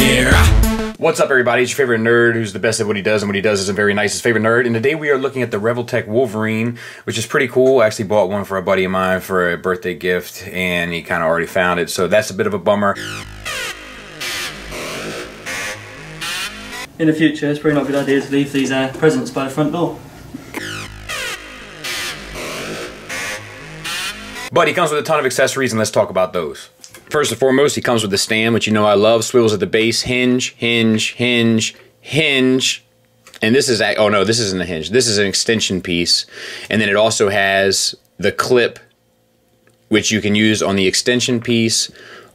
here. What's up, everybody? It's your favorite nerd who's the best at what he does, and what he does isn't very nice. His favorite nerd. And today we are looking at the Revoltech Wolverine, which is pretty cool. I actually bought one for a buddy of mine for a birthday gift, and he kind of already found it, so that's a bit of a bummer. In the future, it's probably not a good idea to leave these presents by the front door. But he comes with a ton of accessories, and let's talk about those. First and foremost, he comes with the stand, which you know I love. Swivels at the base, hinge, hinge, hinge, hinge. And this is, oh no, this isn't a hinge. This is an extension piece. And then it also has the clip, which you can use on the extension piece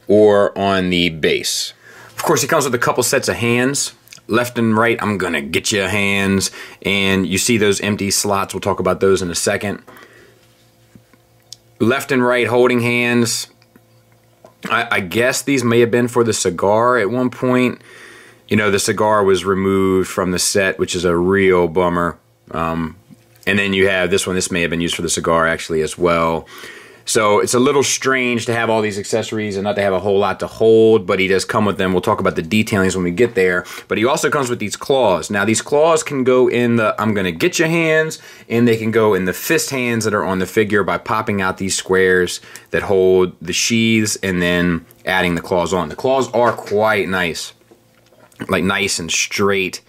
or on the base. Of course, he comes with a couple sets of hands. Left and right, I'm gonna get you hands. And you see those empty slots. We'll talk about those in a second. Left and right holding hands. I guess these may have been for the cigar at one point. You know, the cigar was removed from the set, which is a real bummer. And then you have this one. This may have been used for the cigar actually as well. So it's a little strange to have all these accessories and not to have a whole lot to hold, but he does come with them. We'll talk about the detailings when we get there. But he also comes with these claws. Now these claws can go in the I'm gonna get you hands, and they can go in the fist hands that are on the figure by popping out these squares that hold the sheaths and then adding the claws on. The claws are quite nice. Like nice and straight.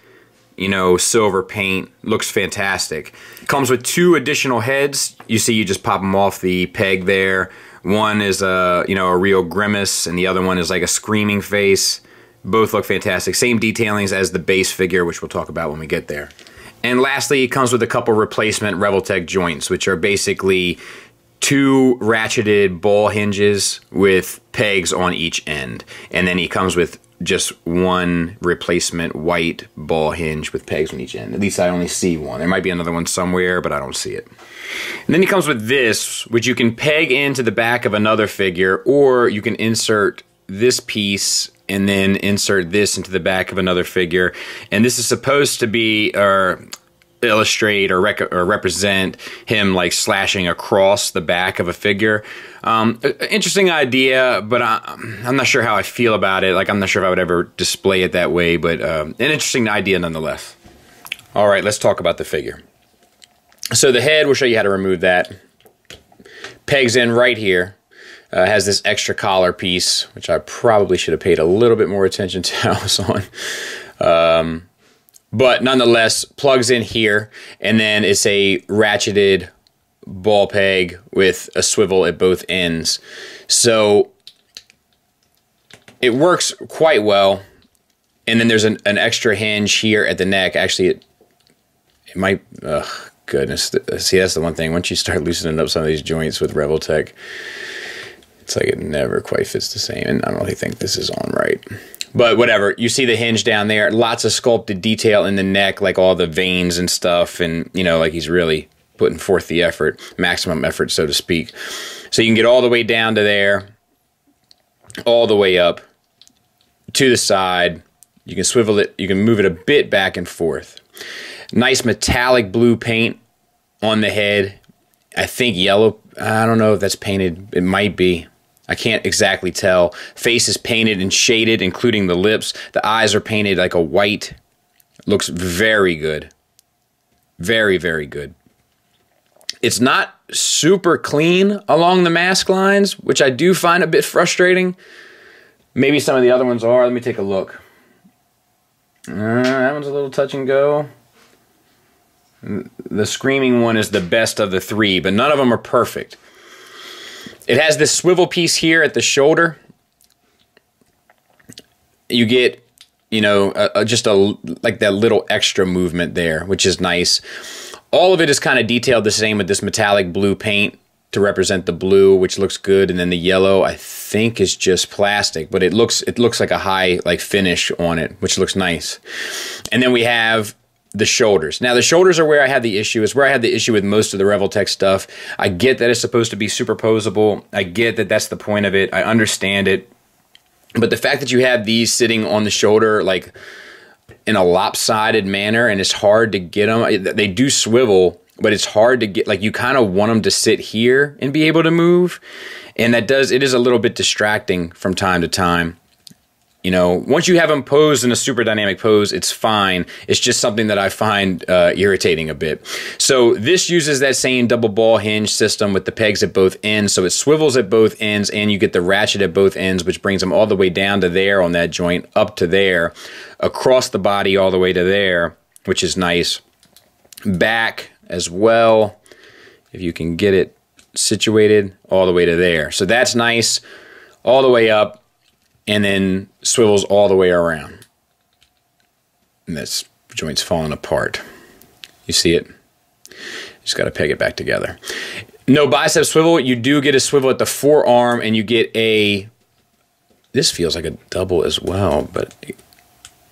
You know, silver paint, looks fantastic. Comes with two additional heads. You see, you just pop them off the peg there. One is a real grimace, and the other one is like a screaming face. Both look fantastic. Same detailings as the base figure, which we'll talk about when we get there. And lastly, it comes with a couple replacement Revoltech joints, which are basically two ratcheted ball hinges with pegs on each end. And then he comes with just one replacement white ball hinge with pegs on each end. At least I only see one. There might be another one somewhere, but I don't see it. And then he comes with this, which you can peg into the back of another figure, or you can insert this piece and then insert this into the back of another figure. And this is supposed to be illustrate or represent him like slashing across the back of a figure. Interesting idea, but I'm not sure how I feel about it. Like, I'm not sure if I would ever display it that way, but an interesting idea nonetheless. All right, let's talk about the figure. So the head, we'll show you how to remove that. Pegs in right here. Has this extra collar piece, which I probably should have paid a little bit more attention to how it was on. But nonetheless, plugs in here, and then it's a ratcheted ball peg with a swivel at both ends. So it works quite well. And then there's an extra hinge here at the neck. Actually, it might, oh goodness. See, that's the one thing. Once you start loosening up some of these joints with Revoltech, it's like it never quite fits the same. And I don't really think this is on right. But whatever, you see the hinge down there, lots of sculpted detail in the neck, like all the veins and stuff, and you know, like he's really putting forth the effort, maximum effort, so to speak. So you can get all the way down to there, all the way up to the side. You can swivel it, you can move it a bit back and forth. Nice metallic blue paint on the head. I think yellow, I don't know if that's painted, it might be. I can't exactly tell. Face is painted and shaded, including the lips. The eyes are painted like a white. Looks very good. Very, very good. It's not super clean along the mask lines, which I do find a bit frustrating. Maybe some of the other ones are. Let me take a look. That one's a little touch and go. The screaming one is the best of the three, but none of them are perfect. It has this swivel piece here at the shoulder. You get, you know, just like that little extra movement there, which is nice. All of it is kind of detailed the same with this metallic blue paint to represent the blue, which looks good, and then the yellow I think is just plastic, but it looks like a high like finish on it, which looks nice. And then we have the shoulders. Now the shoulders are where I had the issue. It's where I had the issue with most of the Revoltech stuff. I get that it's supposed to be superposable. I get that that's the point of it. I understand it. But the fact that you have these sitting on the shoulder like in a lopsided manner, and it's hard to get them. They do swivel, but it's hard to get, like, you kind of want them to sit here and be able to move. And it is a little bit distracting from time to time. You know, once you have them posed in a super dynamic pose, it's fine. It's just something that I find irritating a bit. So this uses that same double ball hinge system with the pegs at both ends. So it swivels at both ends, and you get the ratchet at both ends, which brings them all the way down to there on that joint, up to there, across the body all the way to there, which is nice. Back as well, if you can get it situated, all the way to there. So that's nice, all the way up, and then swivels all the way around. And this joint's falling apart. You see it? Just got to peg it back together. No bicep swivel. You do get a swivel at the forearm, and you get a... This feels like a double as well, but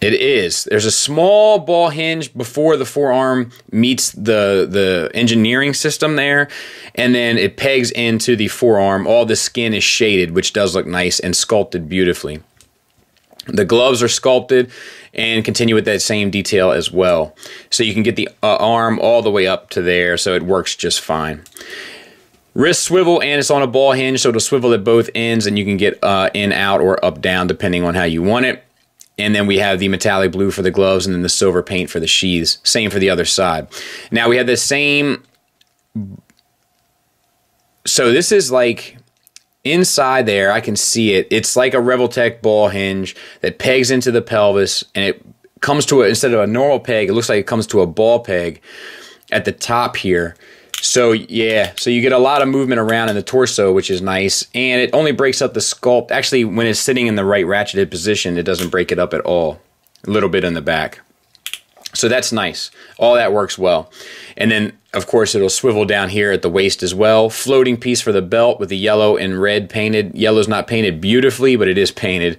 it is. There's a small ball hinge before the forearm meets the engineering system there, and then it pegs into the forearm. All the skin is shaded, which does look nice and sculpted beautifully. The gloves are sculpted and continue with that same detail as well. So you can get the arm all the way up to there, so it works just fine. Wrist swivel, and it's on a ball hinge, so it'll swivel at both ends, and you can get in, out, or up, down, depending on how you want it. And then we have the metallic blue for the gloves, and then the silver paint for the sheaths. Same for the other side. Now we have the same... So this is like... Inside there, I can see it. It's like a Revoltech ball hinge that pegs into the pelvis, and it comes to instead of a normal peg, it looks like it comes to a ball peg at the top here. So yeah, so you get a lot of movement around in the torso, which is nice, and it only breaks up the sculpt. Actually, when it's sitting in the right ratcheted position, it doesn't break it up at all. A little bit in the back. So that's nice. All that works well. And then, of course, it'll swivel down here at the waist as well. Floating piece for the belt with the yellow and red painted. Yellow's not painted beautifully, but it is painted.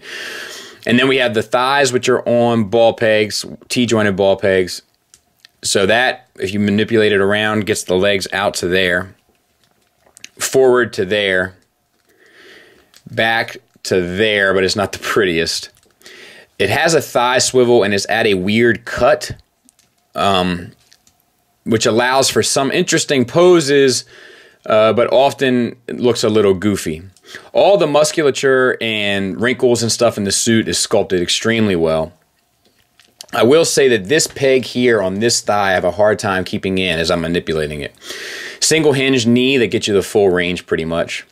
And then we have the thighs, which are on ball pegs, T-jointed ball pegs. So that, if you manipulate it around, gets the legs out to there. Forward to there. Back to there, but it's not the prettiest. It has a thigh swivel and it's at a weird cut, which allows for some interesting poses, but often it looks a little goofy. All the musculature and wrinkles and stuff in the suit is sculpted extremely well. I will say that this peg here on this thigh I have a hard time keeping in as I'm manipulating it. Single hinge knee that gets you the full range pretty much.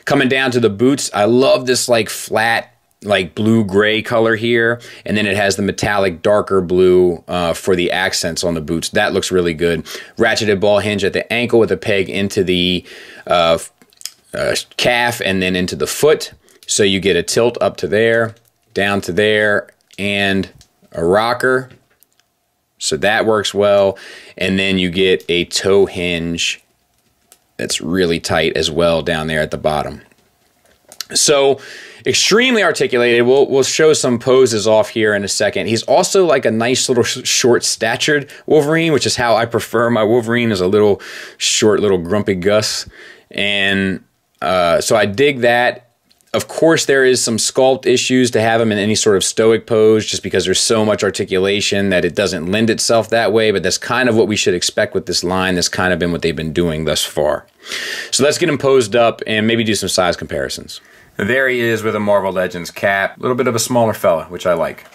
Coming down to the boots, I love this like flat, like blue-gray color here, and then it has the metallic darker blue for the accents on the boots. That looks really good. Ratcheted ball hinge at the ankle with a peg into the calf and then into the foot. So you get a tilt up to there, down to there, and a rocker. So that works well. And then you get a toe hinge that's really tight as well down there at the bottom. So extremely articulated. We'll show some poses off here in a second. He's also like a nice little short-statured Wolverine, which is how I prefer my Wolverine, is a little short, little grumpy Gus. And so I dig that. Of course, there is some sculpt issues to have him in any sort of stoic pose, just because there's so much articulation that it doesn't lend itself that way, but that's kind of what we should expect with this line. That's kind of been what they've been doing thus far. So let's get him posed up and maybe do some size comparisons. There he is with a Marvel Legends cap. A little bit of a smaller fella, which I like.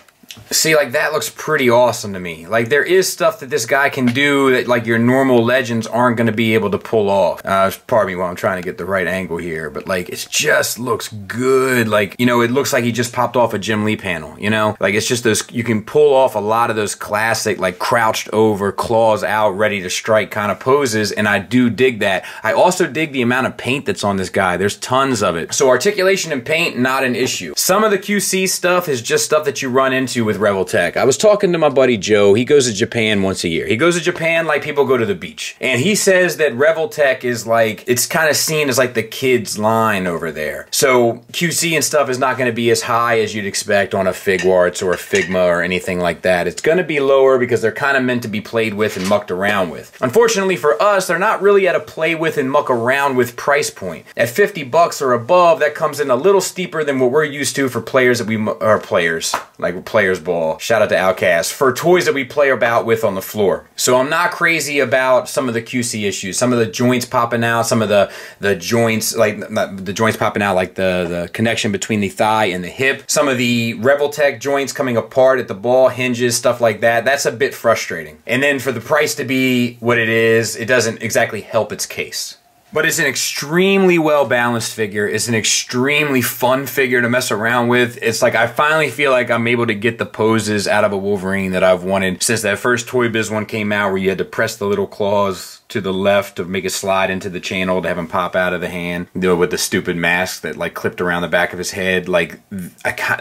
See, like, that looks pretty awesome to me. Like, there is stuff that this guy can do that, like, your normal Legends aren't going to be able to pull off. Pardon me while I'm trying to get the right angle here, but, like, it just looks good. Like, you know, it looks like he just popped off a Jim Lee panel, you know? Like, it's just those, you can pull off a lot of those classic, like, crouched over, claws out, ready to strike kind of poses, and I do dig that. I also dig the amount of paint that's on this guy. There's tons of it. So articulation and paint, not an issue. Some of the QC stuff is just stuff that you run into with Revoltech. I was talking to my buddy Joe. He goes to Japan once a year. He goes to Japan like people go to the beach. And he says that Revoltech is like, it's kind of seen as like the kids line over there. So QC and stuff is not going to be as high as you'd expect on a Figuarts or a Figma or anything like that. It's going to be lower because they're kind of meant to be played with and mucked around with. Unfortunately for us, they're not really at a play with and muck around with price point. At 50 bucks or above, that comes in a little steeper than what we're used to for players that we are players. Like players player's ball. Shout out to Outcast for toys that we play about with on the floor. So I'm not crazy about some of the QC issues, some of the joints popping out, some of the joints, like the joints popping out, like the connection between the thigh and the hip, some of the Revoltech joints coming apart at the ball hinges, stuff like that. That's a bit frustrating. And then for the price to be what it is, it doesn't exactly help its case. But it's an extremely well-balanced figure. It's an extremely fun figure to mess around with. It's like I finally feel like I'm able to get the poses out of a Wolverine that I've wanted since that first Toy Biz one came out, where you had to press the little claws to the left to make it slide into the channel to have him pop out of the hand, with the stupid mask that like clipped around the back of his head. Like,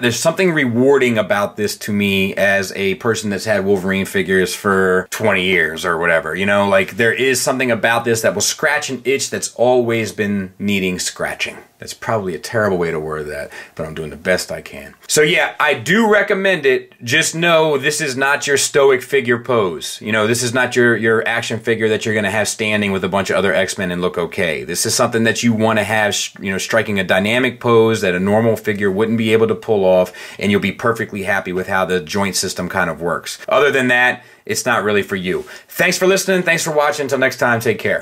there's something rewarding about this to me as a person that's had Wolverine figures for 20 years or whatever, you know, like there is something about this that will scratch an itch that's always been needing scratching. That's probably a terrible way to word that, but I'm doing the best I can. So yeah, I do recommend it. Just know this is not your stoic figure pose. You know, this is not your action figure that you're gonna have standing with a bunch of other X-Men and look okay. This is something that you want to have, you know, striking a dynamic pose that a normal figure wouldn't be able to pull off, and you'll be perfectly happy with how the joint system kind of works. Other than that, it's not really for you. Thanks for listening. Thanks for watching. Until next time, take care.